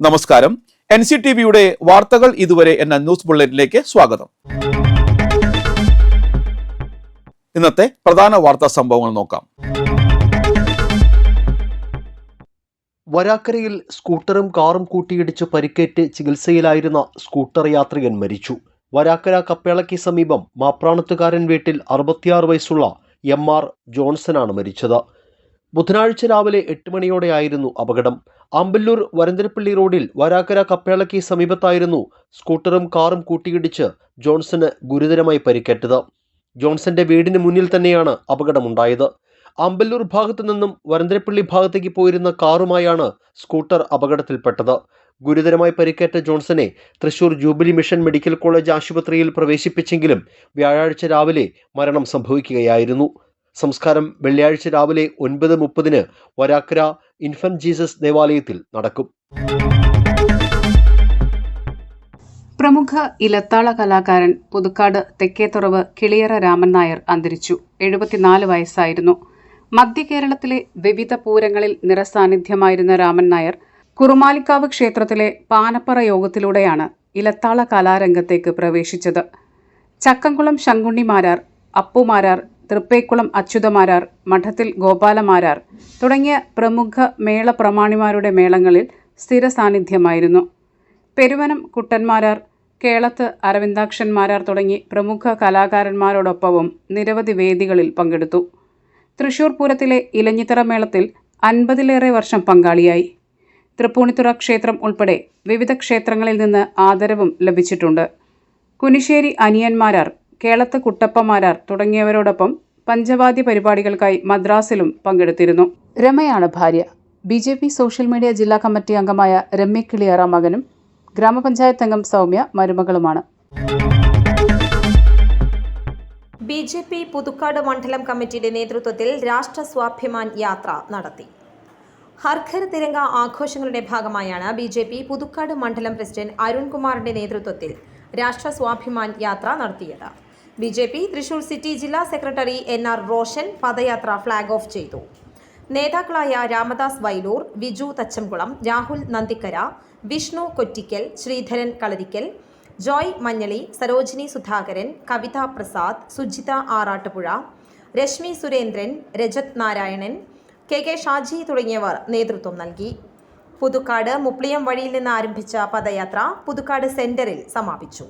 നമസ്കാരം. NCTVയുടെ വാർത്തകൾ ഇതുവരെ എന്ന ന്യൂസ് ബുള്ളറ്റിനിലേക്ക് സ്വാഗതം. ഇന്നത്തെ പ്രധാന വാർത്താ സംഭവങ്ങൾ നോക്കാം. വരാക്കരയിൽ സ്കൂട്ടറും കാറും കൂട്ടിയിടിച്ച് പരിക്കേറ്റ് ചികിത്സയിലായിരുന്ന സ്കൂട്ടർ യാത്രികൻ മരിച്ചു. വരാക്കര കപ്പേളയ്ക്ക് സമീപം മാപ്രാണത്തുകാരൻ വീട്ടിൽ 66 വയസ്സുള്ള MR ജോൺസനാണ് മരിച്ചത്. ബുധനാഴ്ച രാവിലെ 8 മണിയോടെയായിരുന്നു അപകടം. ആമ്പല്ലൂർ വരന്തരപ്പള്ളി റോഡിൽ വരാക്കര കപ്പേളയ്ക്ക് സമീപത്തായിരുന്നു സ്കൂട്ടറും കാറും കൂട്ടിയിടിച്ച് ജോൺസന് ഗുരുതരമായി പരിക്കേറ്റത്. ജോൺസന്റെ വീടിന് മുന്നിൽ തന്നെയാണ് അപകടമുണ്ടായത്. ആമ്പല്ലൂർ ഭാഗത്തു നിന്നും വരന്തരപ്പള്ളി ഭാഗത്തേക്ക് പോയിരുന്ന കാറുമായാണ് സ്കൂട്ടർ അപകടത്തിൽപ്പെട്ടത്. ഗുരുതരമായി പരിക്കേറ്റ ജോൺസനെ Thrissur Jubilee Mission Medical College ആശുപത്രിയിൽ പ്രവേശിപ്പിച്ചെങ്കിലും വ്യാഴാഴ്ച രാവിലെ മരണം സംഭവിക്കുകയായിരുന്നു. സംസ്കാരം വെള്ളിയാഴ്ച രാവിലെ 9:30 വരാക്കര ഇൻഫന്റ് ജീസസ് ദേവാലയത്തിൽ നടക്കും. പ്രമുഖ ഇലത്താള കലാകാരൻ പുതുക്കാട് തെക്കേത്തുറവ് കിളിയറ രാമൻ നായർ അന്തരിച്ചു. 74 വയസ്സായിരുന്നു. മധ്യ കേരളത്തിലെ വിവിധ പൂരങ്ങളിൽ നിറസാന്നിധ്യമായിരുന്ന രാമൻ നായർ കുറുമാലിക്കാവ് ക്ഷേത്രത്തിലെ പാനപ്പറ യോഗത്തിലൂടെയാണ് ഇലത്താള കലാരംഗത്തേക്ക് പ്രവേശിച്ചത്. ചക്കംകുളം ശങ്കുണ്ണിമാരാർ, അപ്പുമാരാർ, തൃപ്പേക്കുളം അച്യുതമാരാർ, മഠത്തിൽ ഗോപാലമാരാർ തുടങ്ങിയ പ്രമുഖ മേളപ്രമാണിമാരുടെ മേളങ്ങളിൽ സ്ഥിര സാന്നിധ്യമായിരുന്നു. പെരുവനം കുട്ടന്മാരാർ, കേളത്ത് അരവിന്ദാക്ഷന്മാരാർ തുടങ്ങി പ്രമുഖ കലാകാരന്മാരോടൊപ്പവും നിരവധി വേദികളിൽ പങ്കെടുത്തു. തൃശൂർ പൂരത്തിലെ ഇലഞ്ഞിത്തറ മേളത്തിൽ 50-ലേറെ വർഷം പങ്കാളിയായി. തൃപ്പൂണിത്തുറ ക്ഷേത്രം ഉൾപ്പെടെ വിവിധ ക്ഷേത്രങ്ങളിൽ നിന്ന് ആദരവും ലഭിച്ചിട്ടുണ്ട്. കുനിശ്ശേരി അനിയന്മാരാർ, കേളത്ത് കുട്ടപ്പമാരാർ തുടങ്ങിയവരോടൊപ്പം പഞ്ചവാദ്യ പരിപാടികൾക്കായി മദ്രാസിലും പങ്കെടുത്തിരുന്നു. രമയാണ് ഭാര്യ. BJP സോഷ്യൽ മീഡിയ ജില്ലാ കമ്മിറ്റി അംഗമായ രമ്യ കിളിയറ മകനും ഗ്രാമപഞ്ചായത്ത് അംഗം സൗമ്യ മരുമകളുമാണ്. BJP പുതുക്കാട് മണ്ഡലം കമ്മിറ്റിയുടെ നേതൃത്വത്തിൽ രാഷ്ട്ര സ്വാഭിമാൻ യാത്ര നടത്തി. ഹർ ഘർ തിരംഗ ആഘോഷങ്ങളുടെ ഭാഗമായാണ് BJP പുതുക്കാട് മണ്ഡലം പ്രസിഡന്റ് അരുൺകുമാറിന്റെ നേതൃത്വത്തിൽ രാഷ്ട്ര സ്വാഭിമാൻ യാത്ര നടത്തിയത്. BJP തൃശൂർ സിറ്റി ജില്ലാ സെക്രട്ടറി NR റോഷൻ പദയാത്ര ഫ്ളാഗ് ഓഫ് ചെയ്തു. നേതാക്കളായ രാമദാസ് വൈലൂർ, വിജു തച്ചംകുളം, രാഹുൽ നന്ദിക്കര, വിഷ്ണു കൊറ്റിക്കൽ, ശ്രീധരൻ കളരിക്കൽ, ജോയ് മഞ്ഞളി, സരോജിനി സുധാകരൻ, കവിത പ്രസാദ്, സുജിത ആറാട്ടുപുഴ, രശ്മി സുരേന്ദ്രൻ, രജത് നാരായണൻ, KK ഷാജി തുടങ്ങിയവർ നേതൃത്വം നൽകി. പുതുക്കാട് മുപ്ലിയം വഴിയിൽ നിന്ന് ആരംഭിച്ച പദയാത്ര പുതുക്കാട് സെന്ററിൽ സമാപിച്ചു.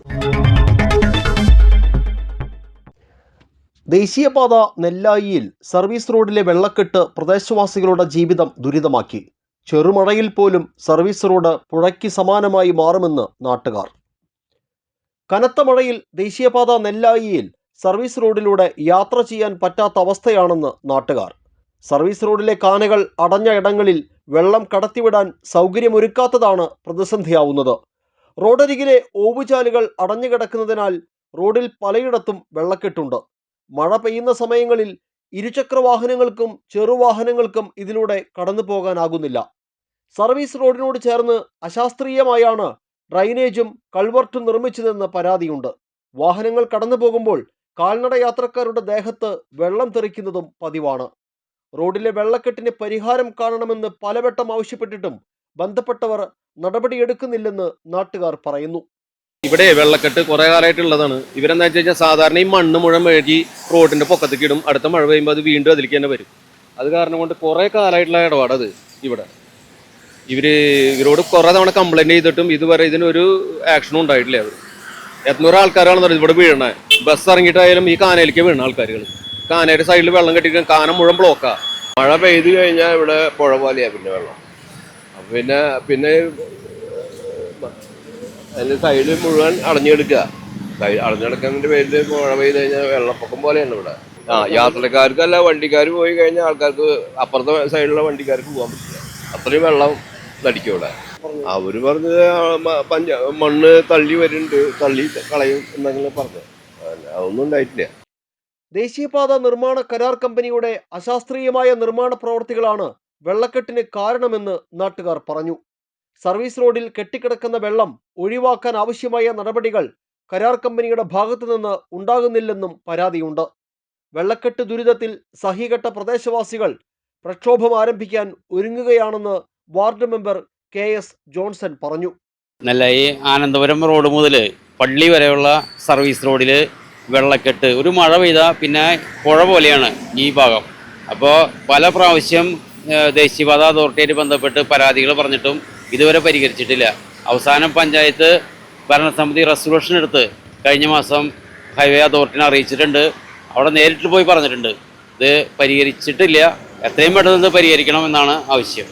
ദേശീയപാത നെല്ലായിയിൽ സർവീസ് റോഡിലെ വെള്ളക്കെട്ട് പ്രദേശവാസികളുടെ ജീവിതം ദുരിതമാക്കി. ചെറുമഴയിൽ പോലും സർവീസ് റോഡ് പുഴയ്ക്ക് സമാനമായി മാറുമെന്ന് നാട്ടുകാർ. കനത്ത മഴയിൽ ദേശീയപാത നെല്ലായിയിൽ സർവീസ് റോഡിലൂടെ യാത്ര ചെയ്യാൻ പറ്റാത്ത അവസ്ഥയാണെന്ന് നാട്ടുകാർ. സർവീസ് റോഡിലെ കാനകൾ അടഞ്ഞ ഇടങ്ങളിൽ വെള്ളം കടത്തിവിടാൻ സൗകര്യമൊരുക്കാത്തതാണ് പ്രതിസന്ധിയാവുന്നത്. റോഡരികിലെ ഓവുചാലുകൾ അടഞ്ഞുകിടക്കുന്നതിനാൽ റോഡിൽ പലയിടത്തും വെള്ളക്കെട്ടുണ്ട്. മഴ പെയ്യുന്ന സമയങ്ങളിൽ ഇരുചക്രവാഹനങ്ങൾക്കും ചെറുവാഹനങ്ങൾക്കും ഇതിലൂടെ കടന്നു പോകാനാകുന്നില്ല. സർവീസ് റോഡിനോട് ചേർന്ന് അശാസ്ത്രീയമായാണ് ഡ്രൈനേജും കൾവർട്ടും നിർമ്മിച്ചതെന്ന് പരാതിയുണ്ട്. വാഹനങ്ങൾ കടന്നു പോകുമ്പോൾ കാൽനട യാത്രക്കാരുടെ ദേഹത്ത് വെള്ളം തെറിക്കുന്നതും പതിവാണ്. റോഡിലെ വെള്ളക്കെട്ടിന് പരിഹാരം കാണണമെന്ന് പലവട്ടം ആവശ്യപ്പെട്ടിട്ടും ബന്ധപ്പെട്ടവർ നടപടിയെടുക്കുന്നില്ലെന്ന് നാട്ടുകാർ പറയുന്നു. ഇവിടെ വെള്ളക്കെട്ട് കുറെ കാലമായിട്ടുള്ളതാണ്. ഇവരെന്താ വെച്ച് കഴിഞ്ഞാൽ സാധാരണ ഈ മണ്ണ് മുഴുവൻ മെഴുകി റോഡിന്റെ പൊക്കത്തേക്ക് ഇടും. അടുത്ത മഴ പെയ്യുമ്പോൾ അത് വീണ്ടും അതിലേക്ക് തന്നെ വരും. അത് കാരണം കൊണ്ട് കുറെ കാലമായിട്ടുള്ള ഇടപാടത്. ഇവിടെ ഇവരോട് കുറെ തവണ കംപ്ലൈന്റ് ചെയ്തിട്ടും ഇതുവരെ ഇതിനൊരു ആക്ഷനും ഉണ്ടായിട്ടില്ല. അവർ 800 ആൾക്കാരാണെന്ന് ഇവിടെ വീഴണേ. ബസ് ഇറങ്ങിയിട്ടായാലും ഈ കാനയിലേക്ക് വീണ ആൾക്കാരുകൾ. കാനയുടെ സൈഡിൽ വെള്ളം കെട്ടിയിട്ട് കാന മുഴുവൻ ബ്ലോക്കാ. മഴ പെയ്തു കഴിഞ്ഞാൽ ഇവിടെ പുഴ പോലെയാ പിന്നെ വെള്ളം. പിന്നെ അതിന്റെ സൈഡ് മുഴുവൻ അടഞ്ഞെടുക്കുക. അടഞ്ഞെടുക്കുന്നതിന്റെ പേരിൽ മഴ പെയ്ത് കഴിഞ്ഞാൽ വെള്ളപ്പൊക്കം പോലെയാണ് ഇവിടെ. യാത്രക്കാർക്കല്ല, വണ്ടിക്കാർ പോയി കഴിഞ്ഞാൽ ആൾക്കാർക്ക് അപ്പുറത്തെ സൈഡിലുള്ള വണ്ടിക്കാർക്ക് പോകാൻ പറ്റില്ല. അത്രയും വെള്ളം നടിക്കും ഇവിടെ. അവര് പറഞ്ഞത് മണ്ണ് തള്ളി വരുന്നുണ്ട്, തള്ളി കളയും എന്നങ്ങനെ പറഞ്ഞു. അതൊന്നും ഉണ്ടായിട്ടില്ല. ദേശീയപാത നിർമ്മാണ കരാർ കമ്പനിയുടെ അശാസ്ത്രീയമായ നിർമ്മാണ പ്രവർത്തികളാണ് വെള്ളക്കെട്ടിന് കാരണമെന്ന് നാട്ടുകാർ പറഞ്ഞു. സർവീസ് റോഡിൽ കെട്ടിക്കിടക്കുന്ന വെള്ളം ഒഴിവാക്കാൻ ആവശ്യമായ നടപടികൾ കരാർ കമ്പനിയുടെ ഭാഗത്തു നിന്ന് ഉണ്ടാകുന്നില്ലെന്നും പരാതിയുണ്ട്. വെള്ളക്കെട്ട് ദുരിതത്തിൽ സഹികെട്ട പ്രദേശവാസികൾ പ്രക്ഷോഭം ആരംഭിക്കാൻ ഒരുങ്ങുകയാണെന്ന് വാർഡ് മെമ്പർ KS ജോൺസൺ പറഞ്ഞു. നെല്ലായി ആനന്ദപുരം റോഡ് മുതൽ പള്ളി വരെയുള്ള സർവീസ് റോഡിൽ വെള്ളക്കെട്ട്, ഒരു മഴ പെയ്താൽ പിന്നെ പുഴ പോലെയാണ് ഈ ഭാഗം. അപ്പോൾ പല പ്രാവശ്യം ദേശീയപാത അതോറിറ്റിയായിട്ട് ബന്ധപ്പെട്ട് പരാതികൾ പറഞ്ഞിട്ടും ഇതുവരെ പരിഹരിച്ചിട്ടില്ല. അവസാനം പഞ്ചായത്ത് ഭരണസമിതി റെസൊല്യൂഷൻ എടുത്ത് കഴിഞ്ഞ മാസം ഹൈവേ അതോറിറ്റിനെ അറിയിച്ചിട്ടുണ്ട്. അവിടെ നേരിട്ട് പോയി പറഞ്ഞിട്ടുണ്ട്. ഇത് പരിഹരിച്ചിട്ടില്ല. എത്രയും പെട്ടെന്ന് പരിഹരിക്കണമെന്നാണ് ആവശ്യം.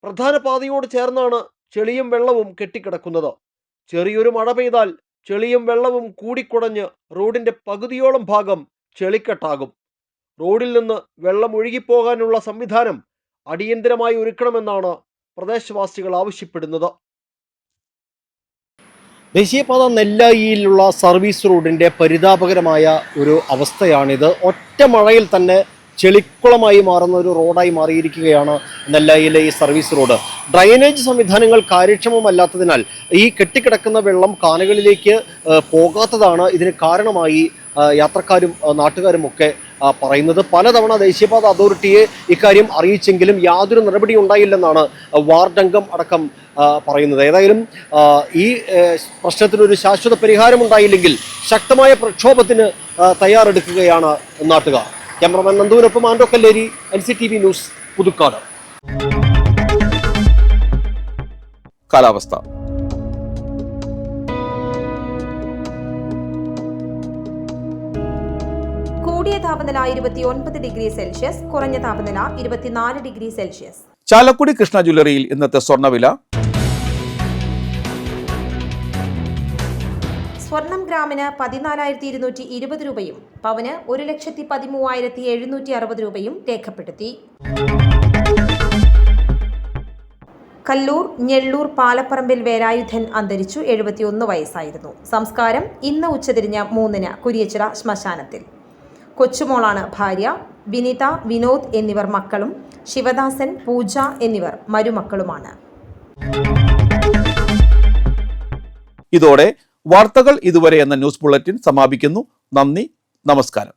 പ്രധാന പാതയോട് ചേർന്നാണ് ചെളിയും വെള്ളവും കെട്ടിക്കിടക്കുന്നത്. ചെറിയൊരു മഴ പെയ്താൽ ചെളിയും വെള്ളവും കൂടിക്കുടഞ്ഞ് റോഡിന്റെ പകുതിയോളം ഭാഗം ചെളിക്കെട്ടാകും. റോഡിൽ നിന്ന് വെള്ളം ഒഴുകിപ്പോകാനുള്ള സംവിധാനം അടിയന്തരമായി ഒരുക്കണമെന്നാണ് പ്രദേശവാസികൾ ആവശ്യപ്പെടുന്നത്. ദേശീയപാത നെല്ലായിയിലുള്ള സർവീസ് റോഡിന്റെ പരിതാപകരമായ ഒരു അവസ്ഥയാണിത്. ഒറ്റ മഴയിൽ തന്നെ ചെളിക്കുളമായി മാറുന്ന ഒരു റോഡായി മാറിയിരിക്കുകയാണ് നെല്ലായിലെ ഈ സർവീസ് റോഡ്. ഡ്രൈനേജ് സംവിധാനങ്ങൾ കാര്യക്ഷമമല്ലാത്തതിനാൽ ഈ കെട്ടിക്കിടക്കുന്ന വെള്ളം കാനകളിലേക്ക് പോകാത്തതാണ് ഇതിന് കാരണമായി യാത്രക്കാരും നാട്ടുകാരും ഒക്കെ പറയുന്നത്. പലതവണ ദേശീയപാത അതോറിറ്റിയെ ഇക്കാര്യം അറിയിച്ചെങ്കിലും യാതൊരു നടപടി ഉണ്ടായില്ലെന്നാണ് വാർഡംഗം അടക്കം പറയുന്നത്. ഏതായാലും ഈ പ്രശ്നത്തിനൊരു ശാശ്വത പരിഹാരം ഉണ്ടായില്ലെങ്കിൽ ശക്തമായ പ്രക്ഷോഭത്തിന് തയ്യാറെടുക്കുകയാണ് നാട്ടുകാർ. ക്യാമറമാൻ നന്ദുവിനൊപ്പം ആൻഡ്രോ കല്ലേരി, NCTV ന്യൂസ്, പുതുക്കാട്. കാലാവസ്ഥ. കൂടിയ താപനില 29 ഡിഗ്രി സെൽഷ്യസ്, കുറഞ്ഞ താപനില 24 ഡിഗ്രി സെൽഷ്യസ്. ചാലക്കുടി കൃഷ്ണ ജ്വല്ലറിയിൽ ഇന്നത്തെ സ്വർണ്ണവില. സ്വർണം ഗ്രാമിന് 14,220 രൂപയും പവന് 1,13,760 രൂപയും രേഖപ്പെടുത്തി. കല്ലൂർ ഞെള്ളൂർ പാലപ്പറമ്പിൽ വേലായുധൻ അന്തരിച്ചു. 71 വയസ്സായിരുന്നു. സംസ്കാരം ഇന്ന് ഉച്ചതിരിഞ്ഞ് 3-ന് കുരിയച്ചിറ ശ്മശാനത്തിൽ. കൊച്ചുമോളാണ് ഭാര്യ. വിനിത, വിനോദ് എന്നിവർ മക്കളും ശിവദാസൻ, പൂജ എന്നിവർ മരുമക്കളുമാണ്. ഇതോടെ വാർത്തകൾ ഇതുവരെ എന്ന ന്യൂസ് ബുള്ളറ്റിൻ സമാപിക്കുന്നു. നന്ദി, നമസ്കാരം.